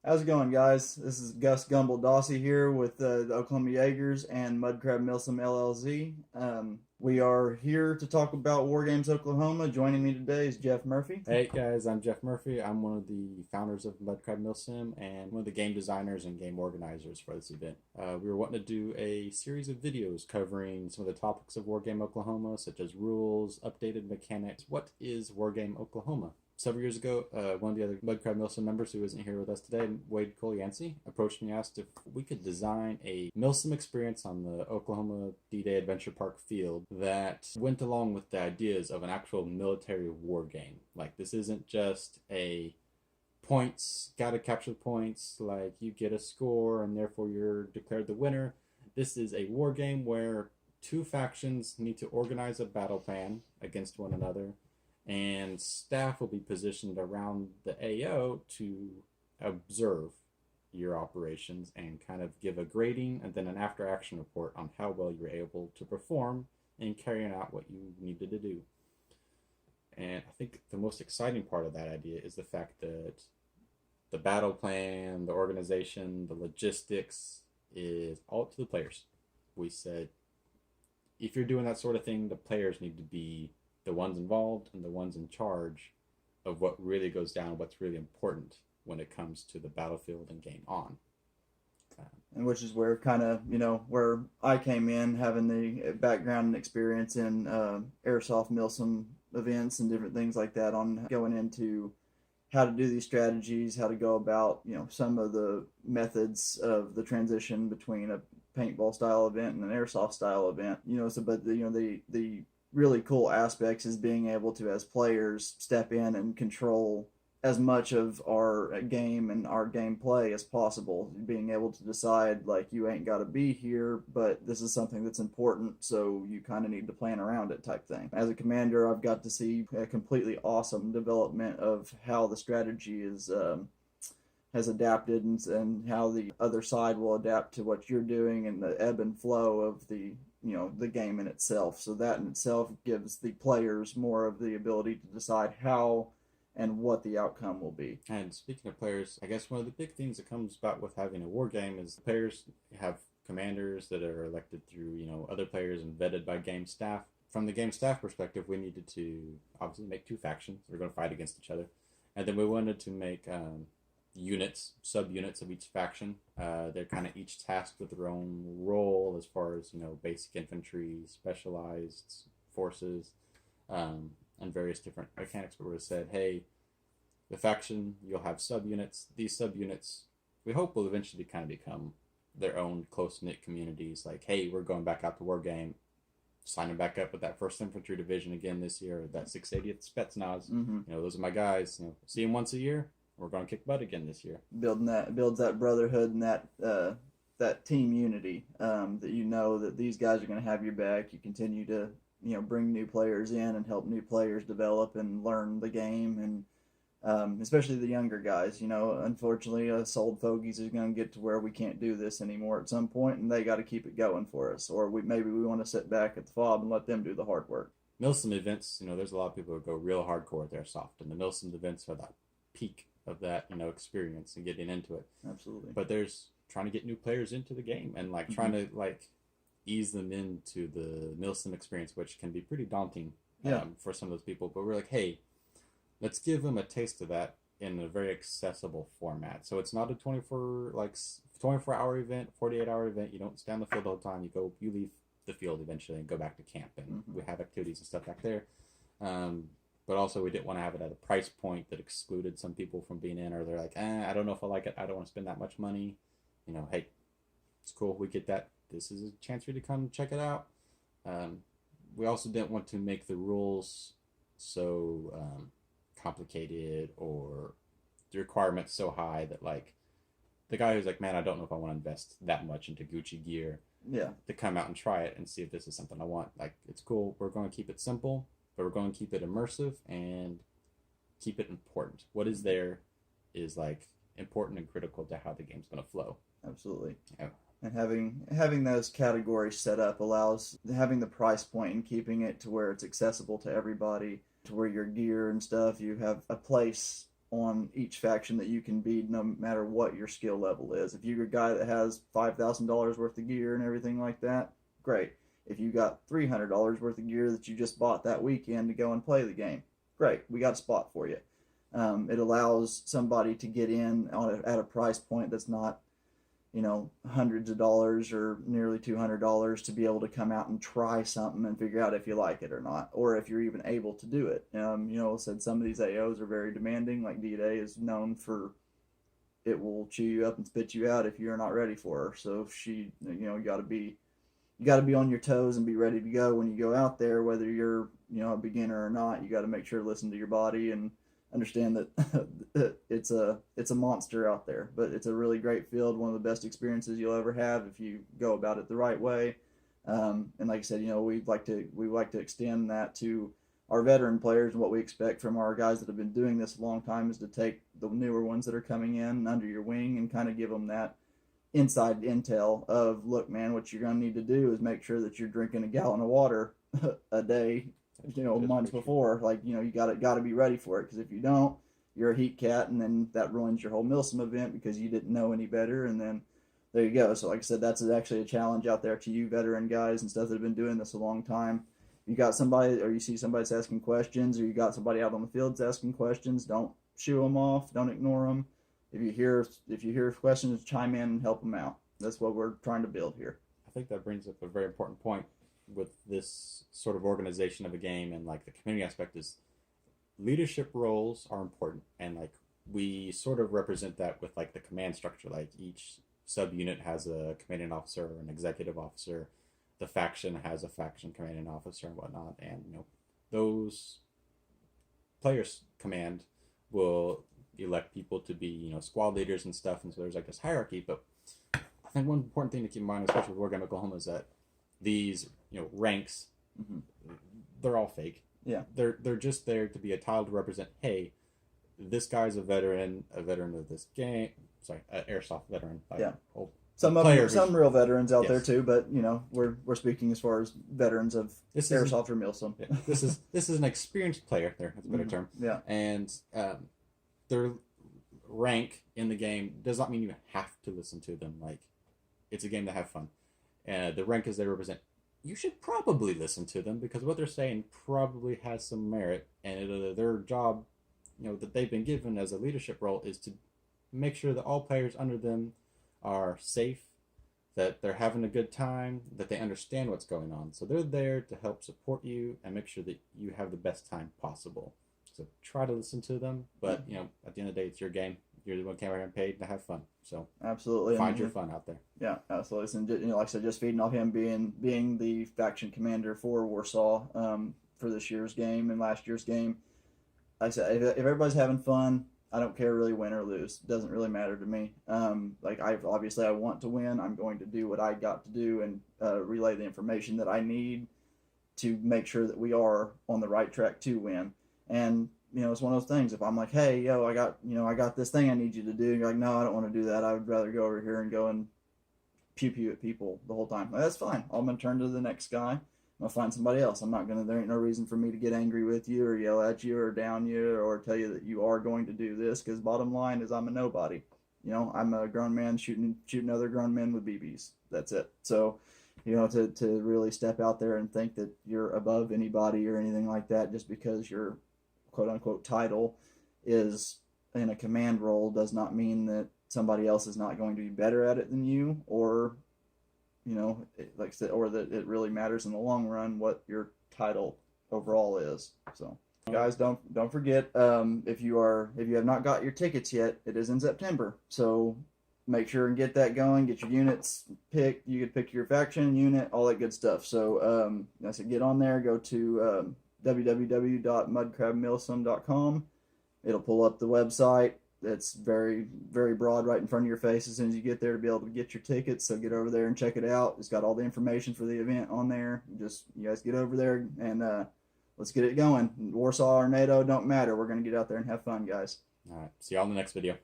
How's it going, guys? This is Gus Dossey here with the Oklahoma Jaegers and Mudcrab Milsim LLZ. We are here to talk about Wargames Oklahoma. Joining me today is Jeff Murphy. Hey guys, I'm Jeff Murphy. I'm one of the founders of Mudcrab Milsim and one of the game designers and game organizers for this event. We were wanting to do a series of videos covering some of the topics of Wargame Oklahoma, such as rules, updated mechanics. What is Wargame Oklahoma? Several years ago, one of the other Mudcrab Milsim members who isn't here with us today, Wade Yancey, approached me and asked if we could design a Milsim experience on the Oklahoma D-Day Adventure Park field that went along with the ideas of an actual military war game. Like, this isn't just a points, gotta capture points, like you get a score and therefore you're declared the winner. This is a war game where two factions need to organize a battle plan against one another, and staff will be positioned around the AO to observe your operations and kind of give a grading and then an after action report on how well you're able to perform in carrying out what you needed to do. And I think the most exciting part of that idea is the fact that the battle plan, the organization, the logistics is all up to the players. We said, if you're doing that sort of thing, the players need to be the ones involved and the ones in charge of what really goes down, what's really important when it comes to the battlefield and game on. And which is where kind of, where I came in, having the background and experience in airsoft Milsim events and different things like that, on going into how to do these strategies, how to go about, some of the methods of the transition between a paintball style event and an airsoft style event, but the really cool aspects is being able to, as players, step in and control as much of our game and our gameplay as possible. Being able to decide, like, you ain't got to be here, but this is something that's important, so you kind of need to plan around it, type thing. As a commander, I've got to see a completely awesome development of how the strategy is has adapted, and how the other side will adapt to what you're doing, and the ebb and flow of the game in itself. So that in itself gives the players more of the ability to decide how and what the outcome will be. And speaking of players, I guess one of the big things that comes about with having a war game is the players have commanders that are elected through, other players and vetted by game staff. From the game staff perspective, we needed to obviously make two factions. We're going to fight against each other. And then we wanted to make units, sub-units of each faction. They're kind of each tasked with their own role as far as, basic infantry, specialized forces, and various different mechanics. But we said, hey, the faction, you'll have sub-units. These sub-units, we hope, will eventually kind of become their own close-knit communities. Like, hey, we're going back out to war game, signing back up with that 1st Infantry Division again this year, or that 680th Spetsnaz. Mm-hmm. Those are my guys. See them once a year. We're going to kick butt again this year. Builds that brotherhood and that team unity, that that these guys are going to have your back. You continue to bring new players in and help new players develop and learn the game, and especially the younger guys. Unfortunately, us old fogies are going to get to where we can't do this anymore at some point, and they got to keep it going for us. Or maybe we want to sit back at the fob and let them do the hard work. Milsim events, there's a lot of people who go real hardcore with airsoft, and the Milsim events are that peak of that experience and getting into it. Absolutely. But there's trying to get new players into the game and trying to ease them into the Milsim experience, which can be pretty daunting for some of those people. But we're like, hey, let's give them a taste of that in a very accessible format. So it's not a 24-hour event, 48-hour event. You don't stay on the field the whole time. You leave the field eventually and go back to camp, and we have activities and stuff back there. But also, we didn't want to have it at a price point that excluded some people from being in, or they're like, I don't know if I like it. I don't want to spend that much money. Hey, it's cool. We get that. This is a chance for you to come check it out. We also didn't want to make the rules so complicated, or the requirements so high that, the guy who's like, man, I don't know if I want to invest that much into Gucci gear. Yeah. To come out and try it and see if this is something I want. It's cool. We're going to keep it simple, but we're going to keep it immersive and keep it important. What is there is important and critical to how the game's going to flow. Absolutely. Yeah. And having those categories set up allows having the price point and keeping it to where it's accessible to everybody, to where your gear and stuff, you have a place on each faction that you can be, no matter what your skill level is. If you're a guy that has $5,000 worth of gear and everything like that, great. If you got $300 worth of gear that you just bought that weekend to go and play the game, great. We got a spot for you. It allows somebody to get in at a price point that's not, hundreds of dollars or nearly $200 to be able to come out and try something and figure out if you like it or not, or if you're even able to do it. Said some of these AOs are very demanding. Like D-Day is known for, it will chew you up and spit you out if you're not ready for her. So you got to be on your toes and be ready to go when you go out there, whether you're a beginner or not. You got to make sure to listen to your body and understand that it's a monster out there, but it's a really great field, one of the best experiences you'll ever have if you go about it the right way. And like I said, we like to extend that to our veteran players, and what we expect from our guys that have been doing this a long time is to take the newer ones that are coming in under your wing and kind of give them that inside intel of, look, man, what you're going to need to do is make sure that you're drinking a gallon of water a day, months before. You got to be ready for it, because if you don't, you're a heat cat, and then that ruins your whole Milsim event because you didn't know any better. And then there you go. So like I said, that's actually a challenge out there to you veteran guys and stuff that have been doing this a long time. You got somebody, or you see somebody that's asking questions, or you got somebody out on the field that's asking questions, don't shoo them off, don't ignore them. If you hear questions, chime in and help them out. That's what we're trying to build here. I think that brings up a very important point with this sort of organization of a game, and like the community aspect is leadership roles are important, and like we sort of represent that with like the command structure. Like each subunit has a commanding officer or an executive officer. The faction has a faction commanding officer and whatnot, and those players command will elect people to be squad leaders and stuff, and so there's like this hierarchy. But I think one important thing to keep in mind, especially with Wargame Oklahoma, is that these ranks, they're all fake. Yeah, they're just there to be a title to represent, hey, this guy's a veteran of this game. Sorry, airsoft veteran. Some real veterans out there too, but we're speaking as far as veterans of airsoft or Milsim. Yeah, this is an experienced player. That's a better term. Yeah, and their rank in the game does not mean you have to listen to them. Like, it's a game to have fun. The rank as they represent, you should probably listen to them, because what they're saying probably has some merit, and their job, that they've been given as a leadership role, is to make sure that all players under them are safe, that they're having a good time, that they understand what's going on. So they're there to help support you and make sure that you have the best time possible. So try to listen to them, but at the end of the day, it's your game. You're the one came out here and paid to have fun. So absolutely, find your fun out there. Yeah, absolutely. And like I said, just feeding off him being the faction commander for Warsaw for this year's game and last year's game. Like I said, if everybody's having fun, I don't care really win or lose. It doesn't really matter to me. I want to win. I'm going to do what I got to do and relay the information that I need to make sure that we are on the right track to win. And it's one of those things. If I'm like, hey, I got this thing I need you to do, and you're like, no, I don't want to do that. I would rather go over here and go and pew at people the whole time. Like, that's fine. I'm gonna turn to the next guy. I'm gonna find somebody else. There ain't no reason for me to get angry with you or yell at you or down you or tell you that you are going to do this, because bottom line is I'm a nobody. I'm a grown man shooting other grown men with BBs. That's it. So, to really step out there and think that you're above anybody or anything like that just because your quote-unquote title is in a command role does not mean that somebody else is not going to be better at it than you, or like I said, or that it really matters in the long run what your title overall is. So guys, don't forget, if you have not got your tickets yet, it is in September, so make sure and get that going. Get your units picked. You could pick your faction unit, all that good stuff. So I said, get on there. Go to www.mudcrabmilsim.com. It'll pull up the website. It's very, very broad right in front of your face as soon as you get there to be able to get your tickets. So get over there and check it out. It's got all the information for the event on there. You guys get over there and let's get it going. Warsaw or NATO, don't matter. We're going to get out there and have fun, guys. All right. See y'all in the next video.